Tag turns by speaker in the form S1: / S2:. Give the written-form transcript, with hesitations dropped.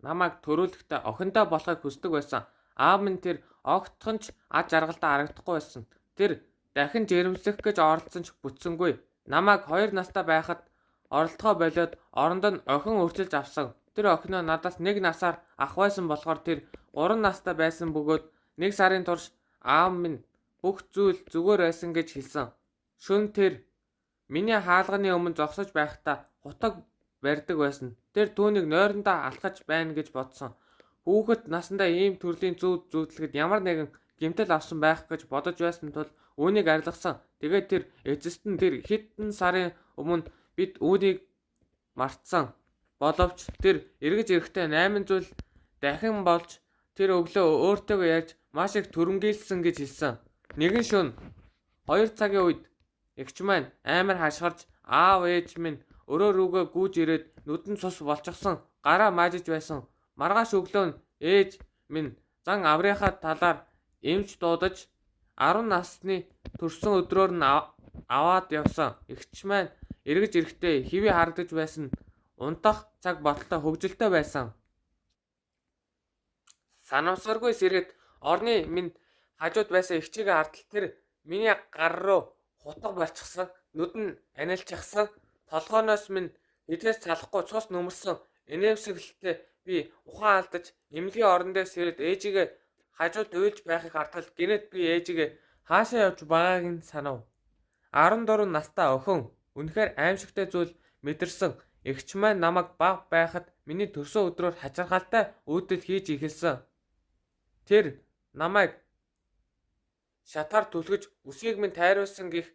S1: намайг төрүүлэхдээ охиндоо болохыг хүсдэг байсан. Аав минь тэр огтхон ч ад жаргалтай харагдахгүй байсан. Тэр дахин жирэмслэх гэж оролцсон ч бүтсэнгүй. Намайг 2 настай байхад оролдохоо болоод оронд нь охин өрчилж авсан. Тэр охиноо надаас 1 насаар ах байсан болохоор тэр 3 настай байсан бөгөөд 1 сарын турш аав минь бүх зүйл зүгээр байсан гэж хэлсэн. Шөнө тэр миний хаалганы өмнө зогсож байхдаа хутаг барьдаг байсан. Тэр түүнийг нойрондоо алхаж байна гэж бодсон. Хүүхэд насандаа ийм төрлийн зүүд зүүдлэхэд ямар нэгэн гэмтэл авсан байх гэж бодож байсан тул үүнийг арилгасан. Тэгээд тэр эцэст нь тэр хэдэн сарын өмнө бид үүнийг мартсан. Боловч тэр эргэж ирэхдээ 8 зүйл дахин болж тэр өглөө өөртөөгөө ярьж маш их түрэмгийлсэн гэж хэлсэн. Нэгэн шөнө 2 цагийн үед эгч маань амар хашгирч аав ээж минь өрөө рүүгээ гүйж ирээд нүдэн цус болчихсон гараа маажиж байсан. Маргааш өглөө нь ээж минь зан аврынхаа талаар эмч дуудаж 10 насны төрсөн өдрөөр нь аваад явсан. Эгч маань эргэж ирэхдээ хэвээ харагдаж байсан. Унтах цаг бололтой хөвгөлтэй байсан. Санамсаргүй сэрээд орны минь хажууд байсан эгчигээ хартал тэр миний гар руу хутга барьчихсан. Нүд нь анилчихсан. Толгооноос минь эдгээс салахгүй цус нөмөрсөн. Инээмсэглэлтэй би ухаан алдаж эмнэлгийн орон дээр сэрээд ээжигээ хажууд уйлж байхыг хартал гинэт би ээжигээ хаашаа явж байгааг нь санав. 14 настай охин үнэхээр аимшигтай зүйл мэдэрсэн. Эгч маань намайг бага байхад миний төрсөн өдрөөр хачирхалтай үйлдэл хийж эхэлсэн. Тэр намайг шатаар түлхэж үсгийг минь тайруулсан гих